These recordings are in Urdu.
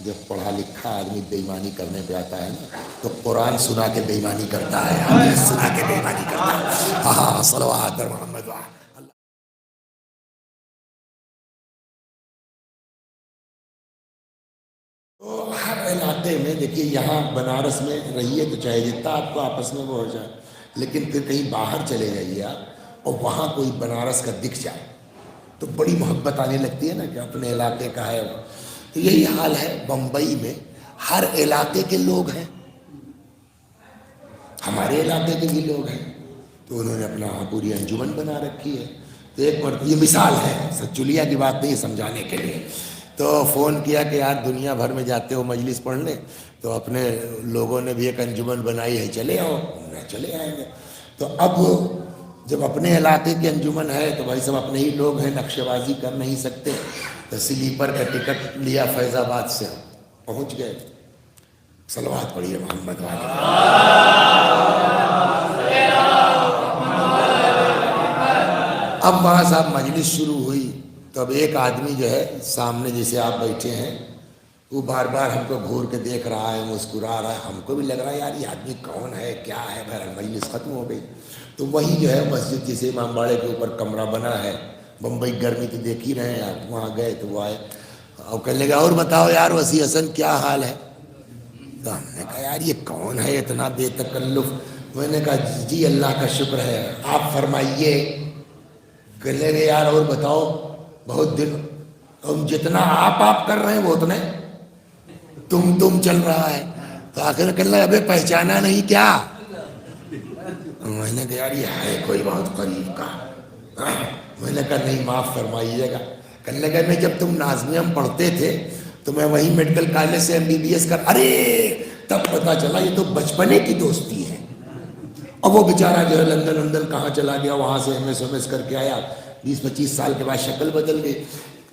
جب پڑھا لکھا آدمی بےایمانی کرنے پہ آتا ہے نا تو قرآن سنا کے بےایمانی کرتا ہے، حدیث سنا کے بےایمانی کرتا ہے. ہاں صلوات محمد. تو ہر علاقے میں دیکھیے، یہاں بنارس میں رہیے تو چاہے جتنا آپ کو آپس میں وہ ہو جائے، لیکن پھر کہیں باہر چلے جائیے آپ اور وہاں کوئی بنارس کا دکھ جائے تو بڑی محبت آنے لگتی ہے نا کہ اپنے علاقے کا ہے. تو یہی حال ہے بمبئی میں، ہر علاقے کے لوگ ہیں، ہمارے علاقے کے بھی لوگ ہیں، تو انہوں نے اپنا پوری انجمن بنا رکھی ہے. تو ایک یہ مثال ہے، سچولیا کی بات نہیں سمجھانے کے لیے. تو فون کیا کہ یار دنیا بھر میں جاتے ہو مجلس پڑھنے، تو اپنے لوگوں نے بھی ایک انجمن بنائی ہے، چلے آؤ. چلے آئیں گے. تو اب جب اپنے علاقے کی انجمن ہے تو بھائی سب اپنے ہی لوگ ہیں، نقشے بازی کر نہیں سکتے. تو سلیپر کا ٹکٹ لیا فیض آباد سے، پہنچ گئے. صلوات پڑھیے محمد والے. اب وہاں صاحب مجلس شروع ہوئی تو اب ایک آدمی جو ہے سامنے جیسے آپ بیٹھے ہیں، وہ بار بار ہم کو گھور کے دیکھ رہا ہے، مسکرا رہا ہے. ہم کو بھی لگ رہا ہے یار یہ آدمی کون ہے، کیا ہے. بہرحال مجلس ختم ہو گئی. تو وہی جو ہے مسجد جیسے امام باڑے کے اوپر کمرہ بنا ہے، بمبئی گرمی تو دیکھ ہی رہے ہیں آپ. وہاں گئے تو وہ آئے اور کہنے لگا اور بتاؤ یار وسیع حسن کیا حال ہے. تو ہم نے کہا یار یہ کون ہے اتنا بے تکلف. میں نے کہا جی اللہ کا شکر ہے، آپ فرمائیے. کہنے لگے یار اور بتاؤ بہت دن، ہم جتنا آپ کر رہے ہیں وہ اتنے تم چل رہا ہے. تو آخر کہنے لگا ابے پہچانا نہیں کیا. میں نے کہا یار یہ ہے کوئی بہت قریب کا. میں نے کہا نہیں معاف فرمائیے گا. کہنے لگا میں جب تم نازمیہ پڑھتے تھے تو میں وہیں میڈیکل کالج سے MBBS کر، ارے تب پتا چلا یہ تو بچپنے کی دوستی ہے. اور وہ بیچارہ جو ہے لندن کہاں چلا گیا، وہاں سے MS کر کے آیا. 20-25 سال کے بعد شکل بدل گئی.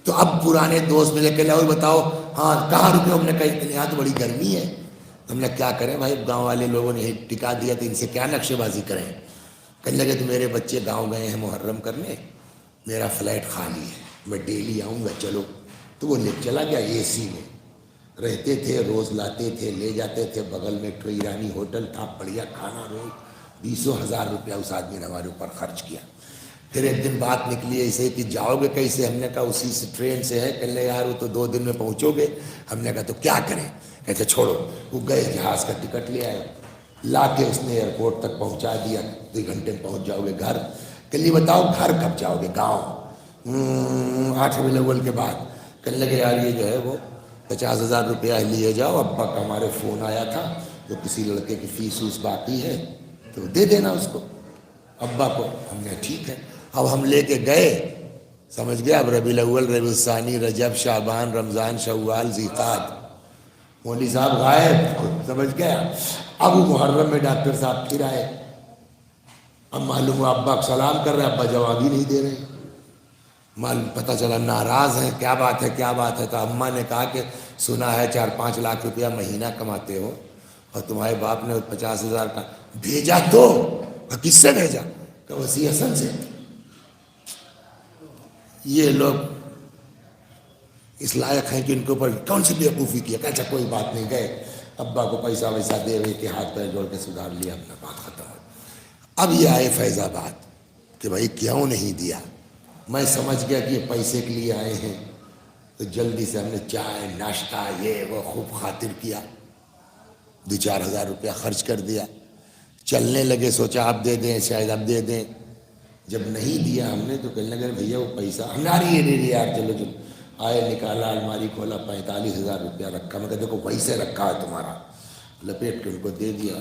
تو اب پرانے دوست ملے کہ اور بتاؤ ہاں کہاں رکے. ہم نے کہا یہاں تو بڑی گرمی ہے. ہم نے کیا کریں بھائی، گاؤں والے لوگوں نے ٹکا دیا تو ان سے کیا نقشے بازی کریں. کہنے لگے تو میرے بچے گاؤں گئے ہیں محرم کرنے، میرا فلیٹ خالی ہے، میں ڈیلی آؤں گا چلو. تو وہ لے چلا گیا. AC میں رہتے تھے، روز لاتے تھے لے جاتے تھے. بغل میں ایک ایرانی ہوٹل تھا، بڑھیا کھانا، روز 20,000 روپیہ اس آدمی نے ہمارے اوپر خرچ کیا. پھر ایک دن بات نکلی ایسے کہ جاؤ گے کیسے. ہم نے کہا اسی سے ٹرین سے ہے. کہنے لگے یار وہ تو 2 دن میں پہنچو گے. ہم نے کہا تو کیا کریں. کہتے چھوڑو. وہ گئے جہاز کا ٹکٹ لے آئے، لا کے اس نے ایئرپورٹ تک پہنچا دیا. 2 گھنٹے میں پہنچ جاؤ گے گھر. کہ لیے بتاؤ گھر کب جاؤ گے گاؤں؟ 8 ربیع الاول کے بعد. کہنے لگے یار یہ جو ہے وہ 50,000 روپیہ لیے جاؤ. ابا کا ہمارے فون آیا تھا تو کسی لڑکے کی فیس ویس باقی ہے تو دے دینا اس کو ابا کو. ہم نے ٹھیک ہے. اب ہم لے کے گئے، سمجھ گیا. اب ربیع الاول، ربیع الثانی، رجب، شعبان، رمضان، شوال، ذیقعد. مولوی صاحب غائب، سمجھ گیا. اب محرم میں ڈاکٹر صاحب پھر آئے. اب معلوم ہوا ابا کو سلام کر رہے ہیں، ابا جواب ہی نہیں دے رہے ہیں. معلوم پتہ چلا ناراض ہیں. کیا بات ہے کیا بات ہے. تو اماں نے کہا کہ سنا ہے 4-5 لاکھ روپیہ مہینہ کماتے ہو اور تمہارے باپ نے 50,000 کا بھیجا. تو کس سے بھیجا؟ کہ وسیع حسن سے. یہ لوگ اس لائق ہیں کہ ان کے اوپر کون سی بیوقوفی کیا. کہ اچھا کوئی بات نہیں. گئے ابا کو پیسہ ویسہ دے ہوئے کہ ہاتھ پیر جوڑ کے سدھار لیا، اپنا بات ختم ہو. اب یہ آئے فیض آباد کہ بھائی کیوں نہیں دیا. میں سمجھ گیا کہ یہ پیسے کے لیے آئے ہیں. تو جلدی سے ہم نے چائے ناشتہ یہ وہ خوب خاطر کیا، 2-4 ہزار روپیہ خرچ کر دیا. چلنے لگے. سوچا آپ دے دیں، شاید آپ دے دیں. جب نہیں دیا ہم نے تو کہنے لگے بھیا وہ پیسہ ہماری یہ دے دیا یار. چلو چلو. آئے، نکالا، الماری کھولا، 45,000 روپیہ رکھا. میں کہا دیکھو ویسے رکھا ہے تمہارا. لپیٹ کے ان کو دے دیا.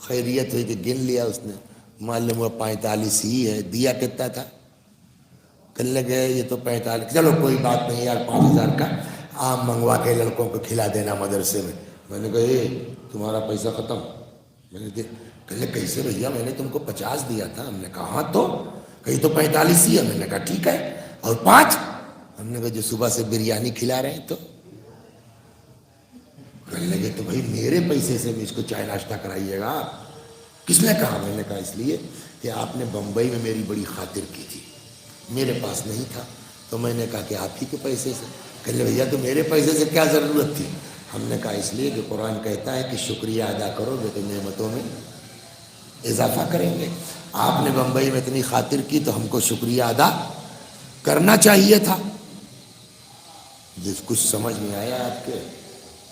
خیریت ہوئی کہ گن لیا اس نے، معلوم ہوا 45 ہی ہے. دیا کتنا تھا؟ کہنے لگے یہ تو 45. چلو کوئی بات نہیں یار، 5,000 کا آم منگوا کے لڑکوں کو کھلا دینا مدرسے میں. میں نے کہا تمہارا پیسہ ختم. میں نے کہنے لگے کیسے بھیا، میں نے تم کو 50 دیا تھا. ہم نے کہا ہاں تو کہیں تو 45 ہی ہے. میں نے کہا ٹھیک ہے. اور 5؟ ہم نے کہا جو صبح سے بریانی کھلا رہے ہیں. تو کہنے لگے تو بھائی میرے پیسے سے اس کو چائے ناشتہ کرائیے گا. کس نے کہا؟ میں نے کہا اس لیے کہ آپ نے بمبئی میں میری بڑی خاطر کی تھی، میرے پاس نہیں تھا تو میں نے کہا کہ آپ ہی کے پیسے سے. کہنے لگے بھیا تو میرے پیسے سے کیا ضرورت تھی، ہم نے کہا اس لیے کہ قرآن کہتا ہے کہ شکریہ ادا کرو گے تو نعمتوں میں اضافہ کریں گے. آپ نے بمبئی میں اتنی خاطر کی تو ہم کو شکریہ ادا کرنا چاہیے تھا. جس کچھ سمجھ میں آیا آپ کے،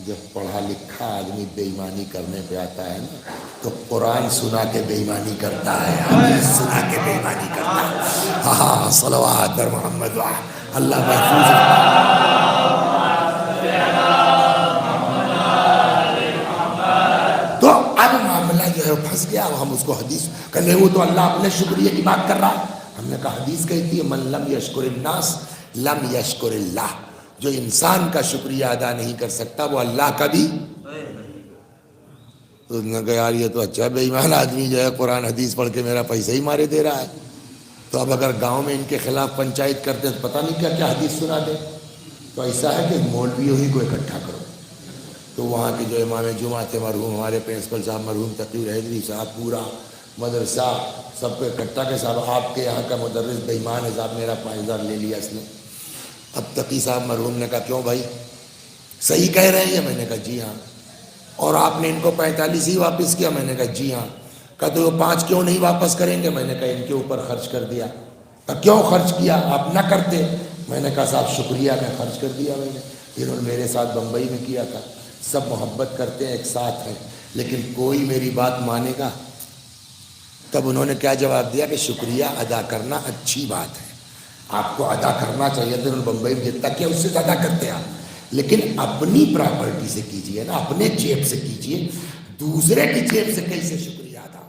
جب پڑھا لکھا آدمی بے ایمانی کرنے پہ آتا ہے نا تو قرآن سنا کے بے ایمانی کرتا ہے، حدیث سنا کے بے ایمانی کرتا ہے. ہاں صلوات بر محمد اللہ محفوظ تو اب معاملہ جو ہے وہ پھنس گیا. اب ہم اس کو حدیث کہنے وہ تو اللہ اپنے شکریہ کی بات کر رہا ہے. ہم نے کہا حدیث کہتی ہے من لم یشکر الناس لم یشکر اللہ. جو انسان کا شکریہ ادا نہیں کر سکتا وہ اللہ کا بھی. تو نے کہا یار یہ تو اچھا بے ایمان آدمی جو ہے قرآن حدیث پڑھ کے میرا پیسہ ہی مارے دے رہا ہے. تو اب اگر گاؤں میں ان کے خلاف پنچایت کرتے ہیں تو پتہ نہیں کیا کیا حدیث سنا دے. تو ایسا ہے کہ مولویوں ہی کو اکٹھا کرو. تو وہاں کے جو امام جمعہ تھے مرحوم ہمارے پرنسپل صاحب مرحوم تقی الحیدری صاحب، پورا مدرسہ سب کو اکٹھا کے صاحب آپ کے یہاں کا مدرس بے ایمان ہے صاحب، میرا 5000 لے لیا اس نے. اب تقی صاحب مرحوم نے کہا کیوں بھائی صحیح کہہ رہے ہیں؟ میں نے کہا جی ہاں. اور آپ نے ان کو 45 ہی واپس کیا؟ میں نے کہا جی ہاں. کہا تو وہ 5 کیوں نہیں واپس کریں گے؟ میں نے کہا ان کے اوپر خرچ کر دیا. کہا کیوں خرچ کیا؟ آپ نہ کرتے. میں نے کہا صاحب شکریہ میں خرچ کر دیا میں نے. انہوں نے میرے ساتھ بمبئی میں کیا تھا. سب محبت کرتے ہیں، ایک ساتھ ہیں، لیکن کوئی میری بات مانے گا؟ تب انہوں نے کیا جواب دیا کہ شکریہ ادا کرنا اچھی بات ہے، آپ کو ادا کرنا چاہیے. تو انہوں نے بمبئی میں جتنا کیا اس سے زیادہ کرتے ہیں آپ، لیکن اپنی پراپرٹی سے کیجیے نا، اپنے جیب سے کیجیے. دوسرے کی جیب سے کیسے شکریہ ادا